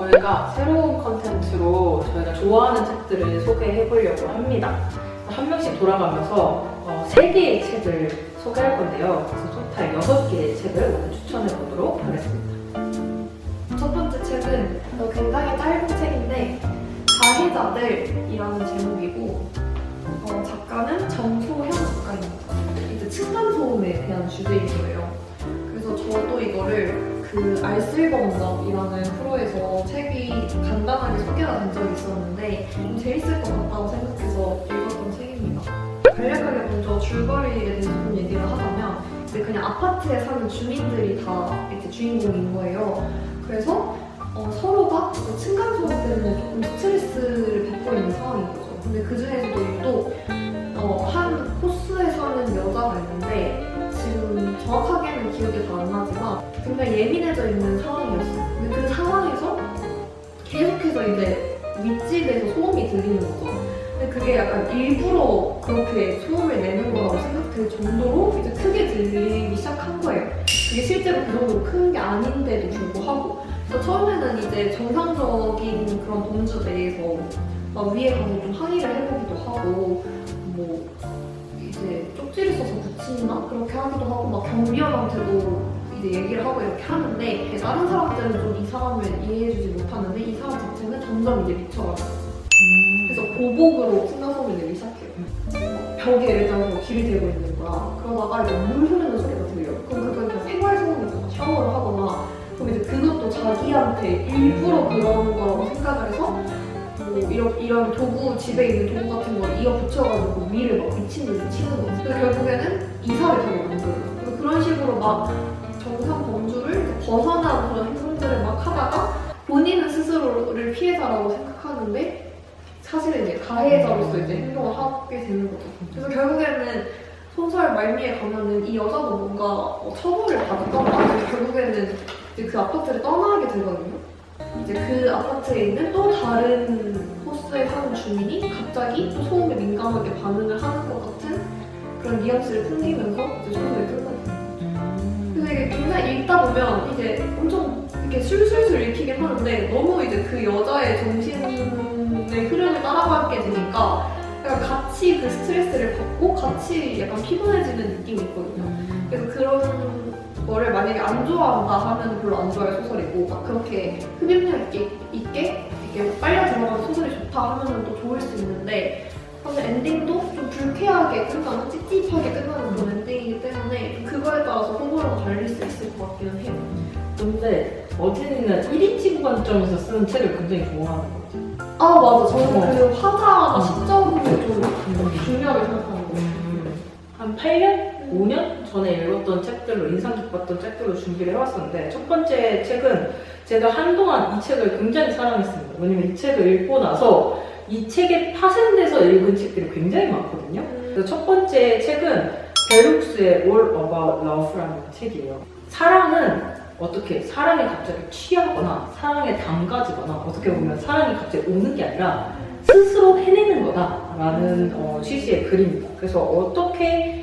저희가 새로운 컨텐츠로 저희가 좋아하는 책들을 소개해 보려고 합니다. 한 명씩 돌아가면서 3개의 책을 소개할 건데요. 그래서 토탈 6개의 책을 오늘 추천해 보도록 하겠습니다. 첫 번째 책은 굉장히 짧은 책인데 가해자들이라는 제목이고 작가는 정소현 작가입니다. 이제 층간소음에 대한 주제인 거예요. 그래서 저도 이거를 그 알쓸번잡이라는 프로에서 책이 간단하게 소개가 된 적이 있었는데 좀 재밌을 것 같다고 생각해서 읽었던 책입니다. 간략하게 먼저 줄거리에 대해서 좀 얘기를 하자면 이제 그냥 아파트에 사는 주민들이 다 이제 주인공인 거예요. 그래서 서로가 층간소음 때문에 조금 스트레스를 받고 있는 상황인 거죠. 근데 그 중에서도 유독 한 호수에 사는 여자가 있는데 지금 정확하게는 기억이 잘 안 나지만 굉장히 예민해져 있는 상황이었어요. 근데 그 상황에서 계속해서 이제 윗집에서 소음이 들리는 거죠. 근데 그게 약간 일부러 그렇게 소음을 내는 거라고 생각될 정도로 이제 크게 들리기 시작한 거예요. 그게 실제로 그 정도로 큰 게 아닌데도 불구하고. 그래서 처음에는 이제 정상적인 그런 범주 내에서 막 위에 가서 좀 항의를 해보기도 하고 뭐 이제 쪽지를 써서 붙인다? 그렇게 하기도 하고 막 경비원한테도 이제 얘기를 하고 이렇게 하는데 다른 사람들은 좀 이 사람을 이해해주지 못하는데 이 사람 자체는 점점 이제 미쳐가지고 그래서 보복으로 층간소음을 내기 시작해요. 벽에 예를 들어서 길이 대고 있는 거야. 그러다가 이제 물 흐르는 소리가 들려요. 그럼 그건 그냥 생활소음이잖아. 샤워를 하거나 그럼 이제 그것도 자기한테 일부러 그런 거라고 생각을 해서 뭐 이런 도구, 집에 있는 도구 같은 거 이어 붙여가지고 위를 막 미친 듯이 치는 거지. 그래서 결국에는 이사를 가게 만들어요. 그래서 그런 식으로 막 정상 범주를 벗어난 그런 행동들을 막 하다가 본인은 스스로를 피해자라고 생각하는데 사실은 이제 가해자로서 이제 행동을 하게 되는 거죠. 그래서 결국에는 소설 말미에 가면은 이 여자도 뭔가 처벌을 받았던가 결국에는 이제 그 아파트를 떠나게 되거든요. 이제 그 아파트에 있는 또 다른 호수에 사는 주민이 갑자기 또 소음에 민감하게 반응을 하는 것 같은 그런 뉘앙스를 풍기면서 이제 소설이 끝나요. 근데 이게 굉장히 읽다 보면 이제 엄청 이렇게 술술술 읽히긴 하는데 너무 이제 그 여자의 정신의 흐름을 따라가게 되니까 약간 같이 그 스트레스를 받고 같이 약간 피곤해지는 느낌이 있거든요. 그래서 그런 거를 만약에 안 좋아한다 하면 별로 안 좋아할 소설이고 막 그렇게 흡입력 있게 이렇게 빨려 들어가는 소설이 좋다 하면 또 좋을 수 있는데 사실 엔딩도 좀 불쾌하게 끝나는 찝찝하게 끝나는 그런 엔딩이기 때문에 그거에 따라서 호불호가 갈릴 수 있을 것 같기는 해요. 근데 어진이는 1인칭 관점에서 쓰는 책을 굉장히 좋아하는 거지. 아 맞아. 저는 그 화자나 시점을 좀 중요하게 생각하는 거 같아요. 한 8년? 5년 전에 읽었던 책들로 인상 깊었던 책들로 준비를 해왔었는데 첫 번째 책은 제가 한동안 이 책을 굉장히 사랑했습니다. 왜냐면 이 책을 읽고 나서 이 책에 파생돼서 읽은 책들이 굉장히 많거든요. 그래서 첫 번째 책은 벨 훅스의 All About Love라는 책이에요. 사랑은 어떻게 사랑에 갑자기 취하거나 사랑에 담가지거나 어떻게 보면 사랑이 갑자기 오는 게 아니라 스스로 해내는 거다라는 취지의 글입니다. 그래서 어떻게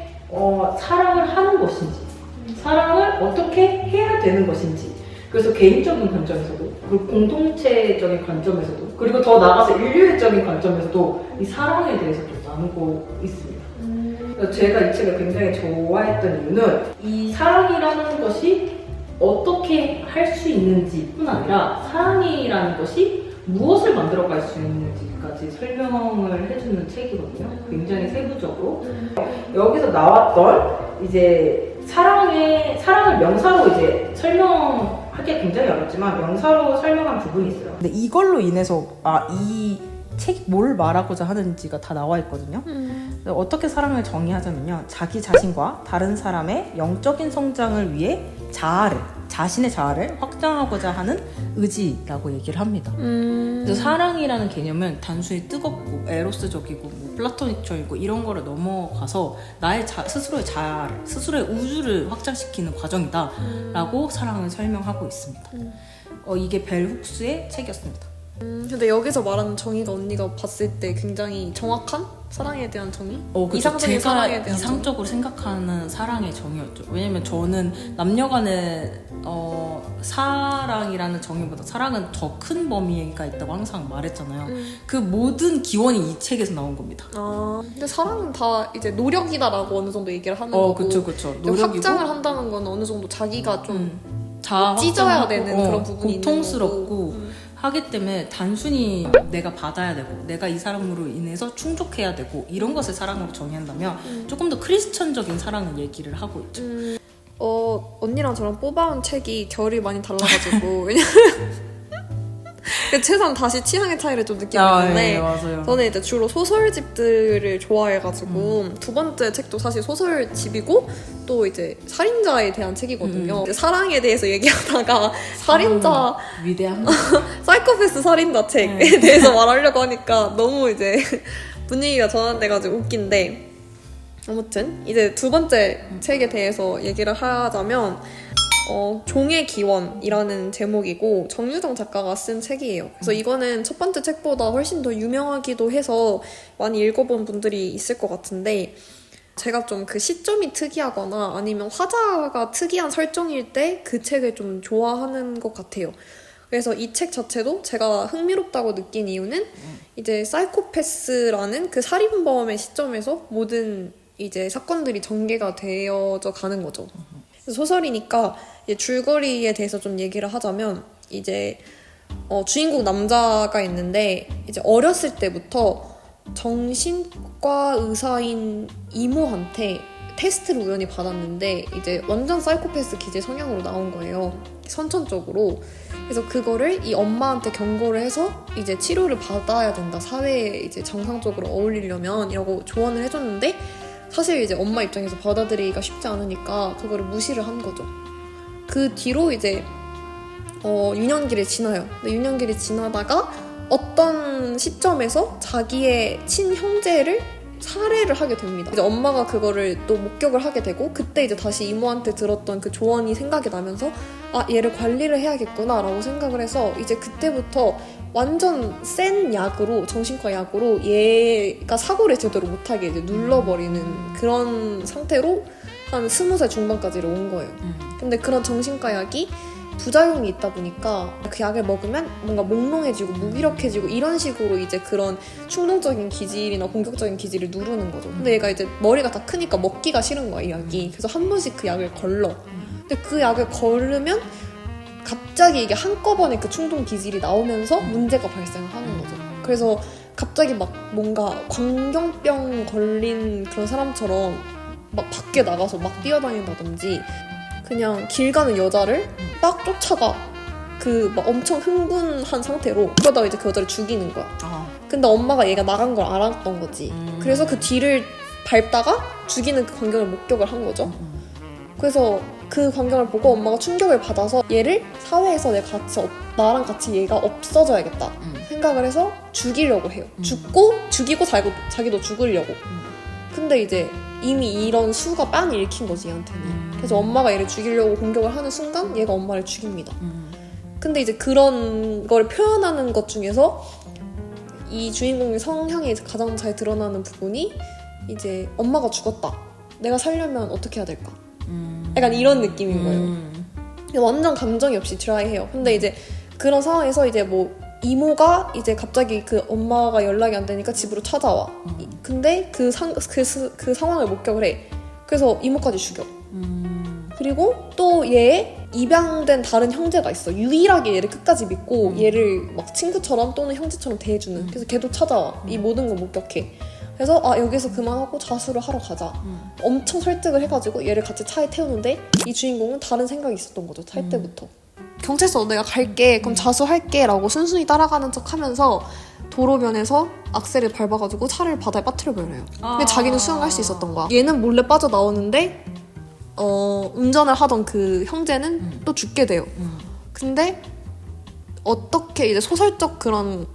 사랑을 하는 것인지, 사랑을 어떻게 해야 되는 것인지, 그래서 개인적인 관점에서도, 그리고 공동체적인 관점에서도, 그리고 더 나아가서 인류애적인 관점에서도 이 사랑에 대해서 좀 나누고 있습니다. 그래서 제가 이 책을 굉장히 좋아했던 이유는 이 사랑이라는 것이 어떻게 할 수 있는지뿐 아니라 사랑이라는 것이 무엇을 만들어갈 수 있는지까지 설명을 해주는 책이거든요. 굉장히 세부적으로. 여기서 나왔던 이제 사랑을 명사로 이제 설명하기 굉장히 어렵지만 명사로 설명한 부분이 있어요. 근데 이걸로 인해서 이 책이 뭘 말하고자 하는지가 다 나와 있거든요. 어떻게 사랑을 정의하자면요, 자기 자신과 다른 사람의 영적인 성장을 위해 자신의 자아를 확장하고자 하는 의지라고 얘기를 합니다. 그래서 사랑이라는 개념은 단순히 뜨겁고 에로스적이고 뭐 플라토닉적이고 이런 거를 넘어가서 나의 스스로의 자아를, 스스로의 우주를 확장시키는 과정이다라고 사랑을 설명하고 있습니다. 이게 벨 훅스의 책이었습니다. 근데 여기서 말하는 정의가 언니가 봤을 때 굉장히 정확한 사랑에 대한 정의? 그쵸. 이상적인 제가 사랑에 대한 이상적으로 생각하는 사랑의 정의였죠. 왜냐면 저는 남녀간의 사랑이라는 정의보다 사랑은 더 큰 범위가 있다고 항상 말했잖아요. 그 모든 기원이 이 책에서 나온 겁니다. 근데 사랑은 다 이제 노력이다라고 어느 정도 얘기를 하는 거고. 그쵸. 노력이고. 확장을 한다는 건 어느 정도 자기가 좀 자아 찢어야 확장하고, 되는 그런 부분이 고통스럽고 있는 거고. 하기 때문에 단순히 내가 받아야 되고 내가 이 사람으로 인해서 충족해야 되고 이런 것을 사랑으로 정의한다면 조금 더 크리스천적인 사랑을 얘기를 하고 있죠. 언니랑 저랑 뽑아온 책이 결이 많이 달라가지고 왜냐면 최소한 다시 취향의 차이를 좀 느끼고 있는데 네, 맞아요. 저는 이제 주로 소설집들을 좋아해가지고 두 번째 책도 사실 소설집이고 또 이제 살인자에 대한 책이거든요. 이제 사랑에 대해서 얘기하다가 살인자 위대한 사이코패스 살인자 책에 대해서 말하려고 하니까 너무 이제 분위기가 전환돼가지고 웃긴데 아무튼 이제 두 번째 책에 대해서 얘기를 하자면 종의 기원이라는 제목이고 정유정 작가가 쓴 책이에요. 그래서 이거는 첫 번째 책보다 훨씬 더 유명하기도 해서 많이 읽어본 분들이 있을 것 같은데 제가 좀 그 시점이 특이하거나 아니면 화자가 특이한 설정일 때 그 책을 좀 좋아하는 것 같아요. 그래서 이 책 자체도 제가 흥미롭다고 느낀 이유는 이제 사이코패스라는 그 살인범의 시점에서 모든 이제 사건들이 전개가 되어져 가는 거죠. 소설이니까 이제 줄거리에 대해서 좀 얘기를 하자면 이제 주인공 남자가 있는데 이제 어렸을 때부터 정신과 의사인 이모한테 테스트를 우연히 받았는데 이제 완전 사이코패스 기질 성향으로 나온 거예요. 선천적으로. 그래서 그거를 이 엄마한테 경고를 해서 이제 치료를 받아야 된다. 사회에 이제 정상적으로 어울리려면 이라고 조언을 해줬는데 사실 이제 엄마 입장에서 받아들이기가 쉽지 않으니까 그거를 무시를 한 거죠. 그 뒤로 이제 유년기를 지나요. 근데 유년기를 지나다가 어떤 시점에서 자기의 친형제를 살해를 하게 됩니다. 이제 엄마가 그거를 또 목격을 하게 되고 그때 이제 다시 이모한테 들었던 그 조언이 생각이 나면서 얘를 관리를 해야겠구나 라고 생각을 해서 이제 그때부터 완전 센 약으로 정신과 약으로 얘가 사고를 제대로 못하게 이제 눌러버리는 그런 상태로 한 20살 중반까지를 온 거예요. 근데 그런 정신과 약이 부작용이 있다 보니까 그 약을 먹으면 뭔가 몽롱해지고 무기력해지고 이런 식으로 이제 그런 충동적인 기질이나 공격적인 기질을 누르는 거죠. 근데 얘가 이제 머리가 다 크니까 먹기가 싫은 거야, 이 약이. 그래서 한 번씩 그 약을 걸러. 근데 그 약을 걸으면 갑자기 이게 한꺼번에 그 충동 기질이 나오면서 문제가 발생을 하는 거죠. 그래서 갑자기 막 뭔가 광경병 걸린 그런 사람처럼 막 밖에 나가서 막 뛰어다닌다든지 그냥 길 가는 여자를 막 쫓아가. 그 막 엄청 흥분한 상태로. 그러다가 이제 그 여자를 죽이는 거야. 근데 엄마가 얘가 나간 걸 알았던 거지. 그래서 그 뒤를 밟다가 죽이는 그 광경을 목격을 한 거죠. 그래서 그 광경을 보고 엄마가 충격을 받아서 얘를 사회에서 나랑 같이 얘가 없어져야겠다 생각을 해서 죽이려고 해요. 죽이고 자기도 죽으려고. 근데 이제 이미 이런 수가 빤히 읽힌 거지, 얘한테는. 그래서 엄마가 얘를 죽이려고 공격을 하는 순간 얘가 엄마를 죽입니다. 근데 이제 그런 걸 표현하는 것 중에서 이 주인공의 성향이 가장 잘 드러나는 부분이 이제 엄마가 죽었다. 내가 살려면 어떻게 해야 될까? 약간 이런 느낌인 거예요. 완전 감정이 없이 드라이해요. 근데 이제 그런 상황에서 이제 뭐 이모가 이제 갑자기 그 엄마가 연락이 안 되니까 집으로 찾아와. 근데 그 상황을 목격을 해. 그래서 이모까지 죽여. 그리고 또 얘의 입양된 다른 형제가 있어. 유일하게 얘를 끝까지 믿고 얘를 막 친구처럼 또는 형제처럼 대해주는. 그래서 걔도 찾아와. 이 모든 걸 목격해. 그래서 여기서 그만하고 자수를 하러 가자. 엄청 설득을 해가지고 얘를 같이 차에 태우는데 이 주인공은 다른 생각이 있었던 거죠. 탈 때부터. 경찰서 내가 갈게. 그럼 자수할게 라고 순순히 따라가는 척 하면서 도로변에서 악셀을 밟아가지고 차를 바다에 빠뜨려버려요. 근데 자기는 수영할 수 있었던 거야. 얘는 몰래 빠져나오는데 운전을 하던 그 형제는 또 죽게 돼요. 근데 어떻게 이제 소설적 그런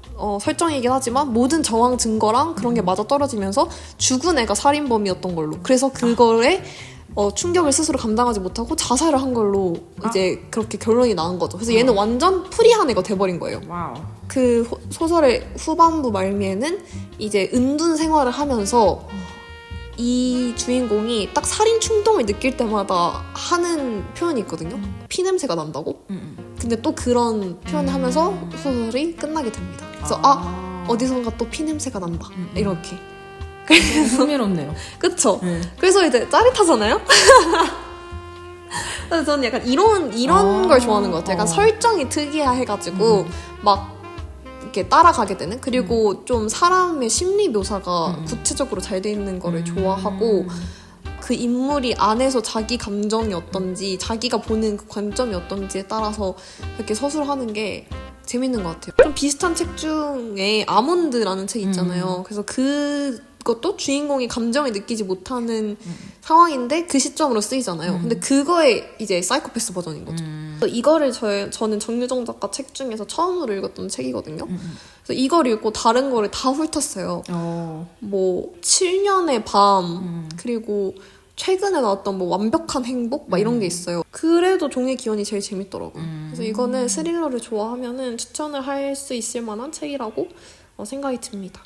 설정이긴 하지만 모든 정황 증거랑 그런 게 맞아 떨어지면서 죽은 애가 살인범이었던 걸로. 그래서 그거에 충격을 스스로 감당하지 못하고 자살을 한 걸로 이제 그렇게 결론이 나온 거죠. 그래서 얘는 완전 프리한 애가 돼버린 거예요. 와우. 그 소설의 후반부 말미에는 이제 은둔 생활을 하면서 이 주인공이 딱 살인 충동을 느낄 때마다 하는 표현이 있거든요. 피냄새가 난다고? 근데 또 그런 표현을 하면서 소설이 끝나게 됩니다. 그래서 어디선가 또 피냄새가 난다. 이렇게. 흥미롭네요. 그쵸? 그래서 이제 짜릿하잖아요? 그래서 저는 약간 이런 걸 좋아하는 것 같아요. 약간 설정이 특이해가지고 막 이렇게 따라가게 되는. 그리고 좀 사람의 심리 묘사가 구체적으로 잘 돼 있는 거를 좋아하고 그 인물이 안에서 자기 감정이 어떤지 자기가 보는 그 관점이 어떤지에 따라서 이렇게 서술하는 게 재밌는 것 같아요. 좀 비슷한 책 중에 아몬드라는 책 있잖아요. 그래서 그것도 주인공이 감정을 느끼지 못하는 상황인데 그 시점으로 쓰이잖아요. 근데 그거의 이제 사이코패스 버전인 거죠. 그래서 이거를 저는 정유정 작가 책 중에서 처음으로 읽었던 책이거든요. 그래서 이걸 읽고 다른 거를 다 훑었어요. 뭐 7년의 밤 그리고 최근에 나왔던 뭐 완벽한 행복 막 이런 게 있어요. 그래도 종의 기원이 제일 재밌더라고요. 그래서 이거는 스릴러를 좋아하면은 추천을 할 수 있을 만한 책이라고 생각이 듭니다.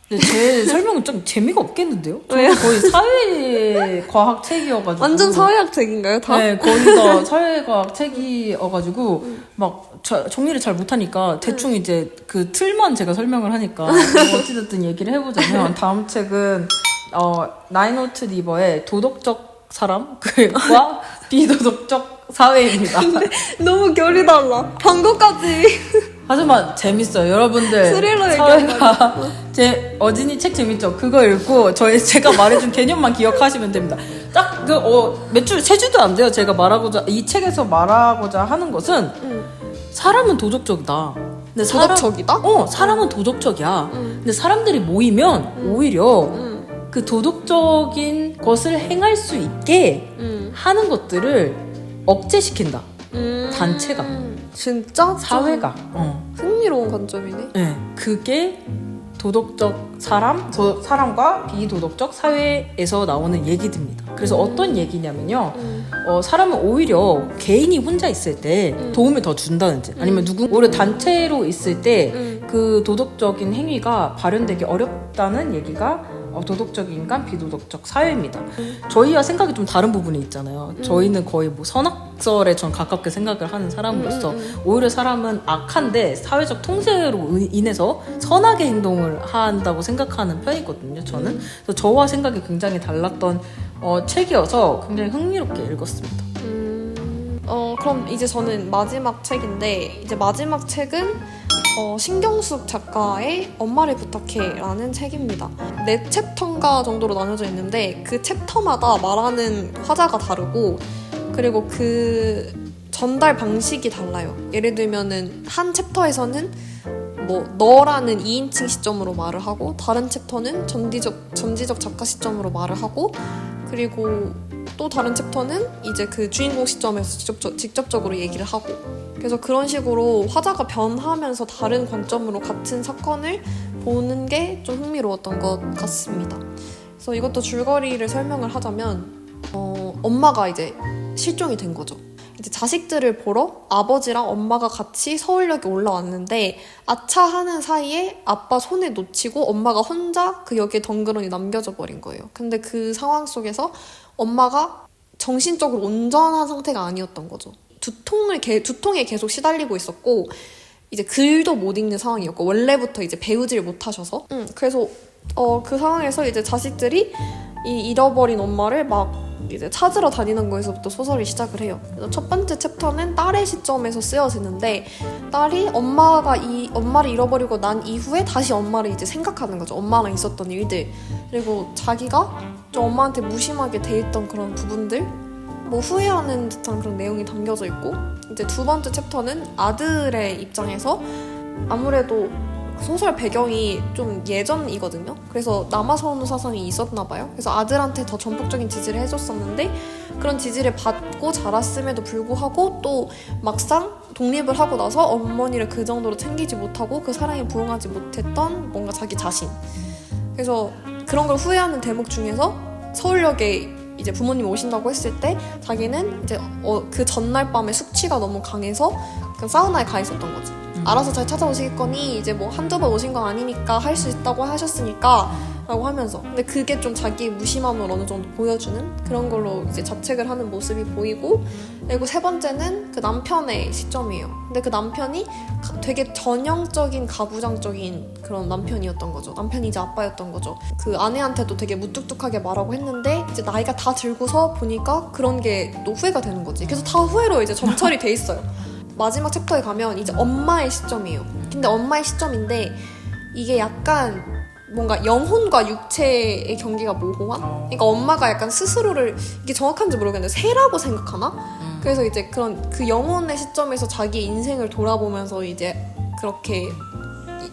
근데 제 설명은 좀 재미가 없겠는데요? 왜요? 저는 거의 사회과학 책이어가지고 완전 사회학 책인가요, 다? 네, 거의 다 사회과학 책이어가지고 막 정리를 잘 못하니까 대충 이제 그 틀만 제가 설명을 하니까 어찌됐든 얘기를 해보자면 다음 책은 나인오트 리버의 도덕적 사람과 비도덕적 사회입니다. 근데 너무 결이 달라. 방금까지 하지만 재밌어요, 여러분들. 스릴러 사회가 제 어진이 책 재밌죠? 그거 읽고 제가 말해준 개념만 기억하시면 됩니다. 딱 몇 줄, 3줄도 안 돼요. 제가 이 책에서 말하고자 하는 것은 사람은 도덕적이다. 근데 도덕적이다? 사람은 도덕적이야. 근데 사람들이 모이면 오히려 그 도덕적인 것을 행할 수 있게 하는 것들을 억제시킨다. 단체가. 진짜? 사회가. 흥미로운 관점이네. 네, 그게 도덕적 사람과 비도덕적 사회에서 나오는 얘기들입니다. 그래서 어떤 얘기냐면요. 사람은 오히려 개인이 혼자 있을 때 도움을 더 준다든지 아니면 오히려 단체로 있을 때 그 도덕적인 행위가 발현되기 어렵다는 얘기가 도덕적 인간, 비도덕적 사회입니다. 저희와 생각이 좀 다른 부분이 있잖아요. 저희는 거의 뭐 선악설에 전 가깝게 생각을 하는 사람으로서 오히려 사람은 악한데 사회적 통제로 인해서 선하게 행동을 한다고 생각하는 편이거든요. 저는. 그래서 저와 생각이 굉장히 달랐던 책이어서 굉장히 흥미롭게 읽었습니다. 그럼 이제 저는 마지막 책인데 이제 마지막 책은 신경숙 작가의 엄마를 부탁해라는 책입니다. 4챕터인가 정도로 나눠져 있는데 그 챕터마다 말하는 화자가 다르고 그리고 그 전달 방식이 달라요. 예를 들면은 한 챕터에서는 뭐 너라는 2인칭 시점으로 말을 하고 다른 챕터는 전지적 작가 시점으로 말을 하고 그리고 또 다른 챕터는 이제 그 주인공 시점에서 직접적으로 얘기를 하고 그래서 그런 식으로 화자가 변하면서 다른 관점으로 같은 사건을 보는 게 좀 흥미로웠던 것 같습니다. 그래서 이것도 줄거리를 설명을 하자면 엄마가 이제 실종이 된 거죠. 이제 자식들을 보러 아버지랑 엄마가 같이 서울역에 올라왔는데 아차 하는 사이에 아빠 손에 놓치고 엄마가 혼자 그 역에 덩그러니 남겨져 버린 거예요. 근데 그 상황 속에서 엄마가 정신적으로 온전한 상태가 아니었던 거죠. 두통에 계속 시달리고 있었고 이제 글도 못 읽는 상황이었고 원래부터 이제 배우질 못하셔서 그래서 그 상황에서 이제 자식들이 이 잃어버린 엄마를 막 이제 찾으러 다니는 거에서부터 소설이 시작을 해요. 그래서 첫 번째 챕터는 딸의 시점에서 쓰여지는데 딸이 엄마를 잃어버리고 난 이후에 다시 엄마를 이제 생각하는 거죠. 엄마랑 있었던 일들 그리고 자기가 좀 엄마한테 무심하게 대했던 그런 부분들 뭐 후회하는 듯한 그런 내용이 담겨져 있고 이제 두 번째 챕터는 아들의 입장에서 아무래도 소설 배경이 좀 예전이거든요. 그래서 남아선호 사상이 있었나 봐요. 그래서 아들한테 더 전폭적인 지지를 해줬었는데 그런 지지를 받고 자랐음에도 불구하고 또 막상 독립을 하고 나서 어머니를 그 정도로 챙기지 못하고 그 사랑에 부응하지 못했던 뭔가 자기 자신. 그래서 그런 걸 후회하는 대목 중에서 서울역에 이제 부모님 오신다고 했을 때 자기는 이제 그 전날 밤에 숙취가 너무 강해서 그 사우나에 가 있었던 거지. 알아서 잘 찾아오시겠거니 이제 뭐 한두 번 오신 건 아니니까 할 수 있다고 하셨으니까 라고 하면서 근데 그게 좀 자기 무심함을 어느 정도 보여주는 그런 걸로 이제 자책을 하는 모습이 보이고 그리고 세 번째는 그 남편의 시점이에요. 근데 그 남편이 되게 전형적인 가부장적인 그런 남편이었던 거죠. 남편이 이제 아빠였던 거죠. 그 아내한테도 되게 무뚝뚝하게 말하고 했는데 이제 나이가 다 들고서 보니까 그런 게 또 후회가 되는 거지. 그래서 다 후회로 이제 점철이 돼 있어요. 마지막 챕터에 가면 이제 엄마의 시점이에요. 근데 엄마의 시점인데 이게 약간 뭔가 영혼과 육체의 경계가 모호한? 그러니까 엄마가 약간 스스로를 이게 정확한지 모르겠는데 새라고 생각하나? 그래서 이제 그런 그 영혼의 시점에서 자기 인생을 돌아보면서 이제 그렇게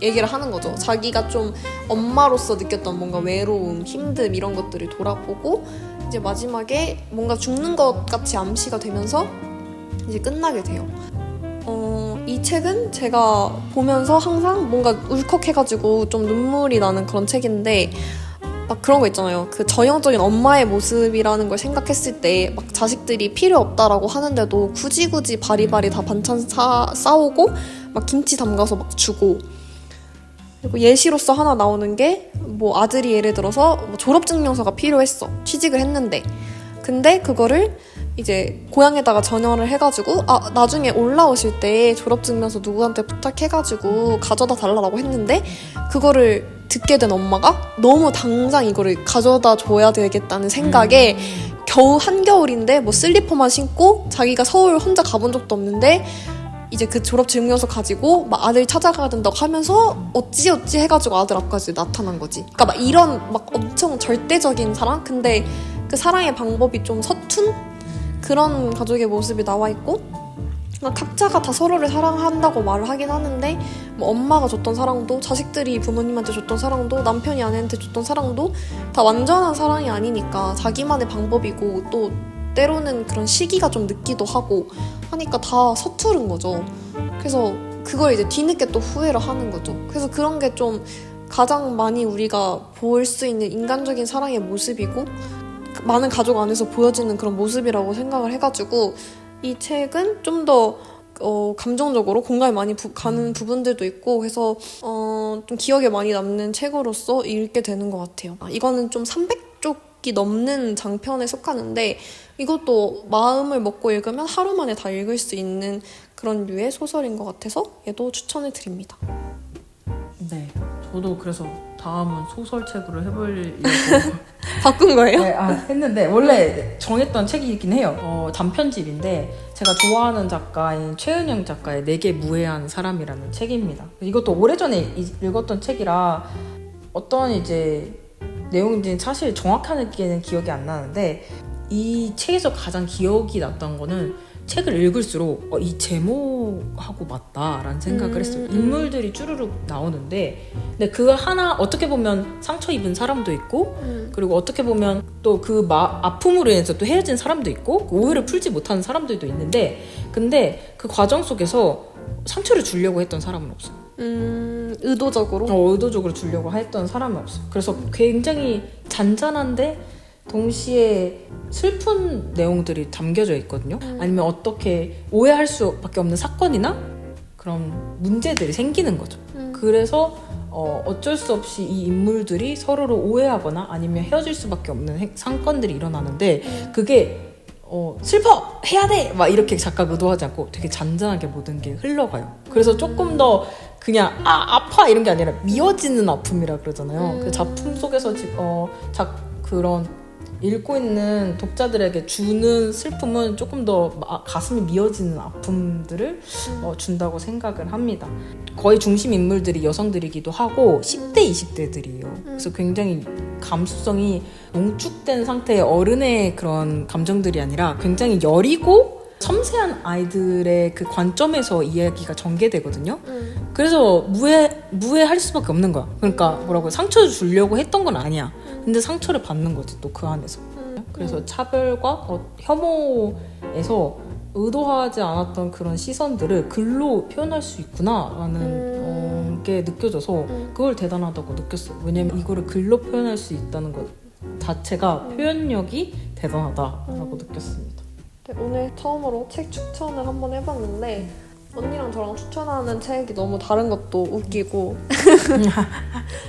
얘기를 하는 거죠. 자기가 좀 엄마로서 느꼈던 뭔가 외로움, 힘듦 이런 것들을 돌아보고 이제 마지막에 뭔가 죽는 것 같이 암시가 되면서 이제 끝나게 돼요. 이 책은 제가 보면서 항상 뭔가 울컥해가지고 좀 눈물이 나는 그런 책인데 막 그런 거 있잖아요. 그 전형적인 엄마의 모습이라는 걸 생각했을 때 막 자식들이 필요 없다라고 하는데도 굳이 바리바리 다 반찬 싸오고 막 김치 담가서 막 주고 그리고 예시로서 하나 나오는 게 뭐 아들이 예를 들어서 뭐 졸업증명서가 필요했어. 취직을 했는데 근데 그거를 이제 고향에다가 전화를 해가지고 나중에 올라오실 때 졸업증명서 누구한테 부탁해가지고 가져다 달라고 했는데 그거를 듣게 된 엄마가 너무 당장 이거를 가져다 줘야 되겠다는 생각에 겨우 한겨울인데 뭐 슬리퍼만 신고 자기가 서울 혼자 가본 적도 없는데 이제 그 졸업증명서 가지고 막 아들 찾아가야 된다고 하면서 어찌어찌 해가지고 아들 앞까지 나타난 거지. 그러니까 막 이런 막 엄청 절대적인 사랑? 근데 그 사랑의 방법이 좀 서툰? 그런 가족의 모습이 나와 있고 각자가 다 서로를 사랑한다고 말을 하긴 하는데 뭐 엄마가 줬던 사랑도 자식들이 부모님한테 줬던 사랑도 남편이 아내한테 줬던 사랑도 다 완전한 사랑이 아니니까 자기만의 방법이고 또 때로는 그런 시기가 좀 늦기도 하고 하니까 다 서투른 거죠. 그래서 그걸 이제 뒤늦게 또 후회를 하는 거죠. 그래서 그런 게 좀 가장 많이 우리가 볼 수 있는 인간적인 사랑의 모습이고 많은 가족 안에서 보여지는 그런 모습이라고 생각을 해가지고 이 책은 좀 더 감정적으로 공감이 많이 가는 부분들도 있고 그래서 좀 기억에 많이 남는 책으로서 읽게 되는 것 같아요. 이거는 좀 300쪽이 넘는 장편에 속하는데 이것도 마음을 먹고 읽으면 하루 만에 다 읽을 수 있는 그런 류의 소설인 것 같아서 얘도 추천을 드립니다. 네, 저도 그래서 다음은 소설책으로 해보려고 바꾼 거예요? 네, 했는데 원래 정했던 책이긴 해요. 단편집인데 제가 좋아하는 작가인 최은영 작가의 내게 무해한 사람이라는 책입니다. 이것도 오래전에 읽었던 책이라 어떤 이제 내용인지는 사실 정확하게는 기억이 안 나는데 이 책에서 가장 기억이 났던 거는 책을 읽을수록 이 제목하고 맞다라는 생각을 했어요. 인물들이 쭈루룩 나오는데 근데 그 하나 어떻게 보면 상처 입은 사람도 있고 그리고 어떻게 보면 또 그 아픔으로 인해서 또 헤어진 사람도 있고 오해를 풀지 못하는 사람들도 있는데 근데 그 과정 속에서 상처를 주려고 했던 사람은 없어요. 의도적으로? 의도적으로 주려고 했던 사람은 없어요. 그래서 굉장히 잔잔한데 동시에 슬픈 내용들이 담겨져 있거든요. 아니면 어떻게 오해할 수밖에 없는 사건이나 그런 문제들이 생기는 거죠. 그래서 어쩔 수 없이 이 인물들이 서로를 오해하거나 아니면 헤어질 수밖에 없는 사건들이 일어나는데 그게 슬퍼! 해야 돼! 막 이렇게 작가가 의도하지 않고 되게 잔잔하게 모든 게 흘러가요. 그래서 조금 더 그냥 아파! 이런 게 아니라 미어지는 아픔이라 그러잖아요. 그 작품 속에서 그런 읽고 있는 독자들에게 주는 슬픔은 조금 더 가슴이 미어지는 아픔들을 준다고 생각을 합니다. 거의 중심 인물들이 여성들이기도 하고 10대, 20대들이에요. 그래서 굉장히 감수성이 농축된 상태의 어른의 그런 감정들이 아니라 굉장히 여리고 섬세한 아이들의 그 관점에서 이야기가 전개되거든요. 그래서 무해할 수밖에 없는 거야. 그러니까 뭐라고 상처를 주려고 했던 건 아니야. 근데 상처를 받는 거지 또 그 안에서. 그래서 차별과 혐오에서 의도하지 않았던 그런 시선들을 글로 표현할 수 있구나라는 게 느껴져서 그걸 대단하다고 느꼈어요. 왜냐면 이거를 글로 표현할 수 있다는 것 자체가 표현력이 대단하다라고 느꼈습니다. 네, 오늘 처음으로 책 추천을 한번 해봤는데 언니랑 저랑 추천하는 책이 너무 다른 것도 웃기고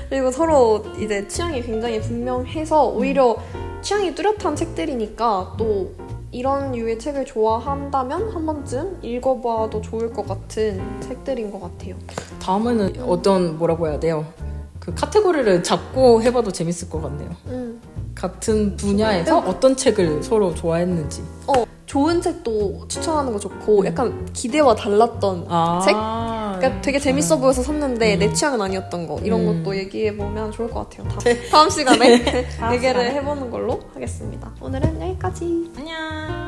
그리고 서로 이제 취향이 굉장히 분명해서 오히려 취향이 뚜렷한 책들이니까 또 이런 류의 책을 좋아한다면 한 번쯤 읽어봐도 좋을 것 같은 책들인 것 같아요. 다음에는 어떤 뭐라고 해야 돼요? 그 카테고리를 잡고 해봐도 재밌을 것 같네요. 같은 분야에서 어떤 책을 서로 좋아했는지. 좋은 책도 추천하는 거 좋고 약간 기대와 달랐던 책? 그러니까 되게 재밌어 보여서 샀는데 내 취향은 아니었던 거 이런 것도 얘기해보면 좋을 것 같아요. 다음 시간에 얘기를 해보는 걸로 하겠습니다. 오늘은 여기까지. 안녕.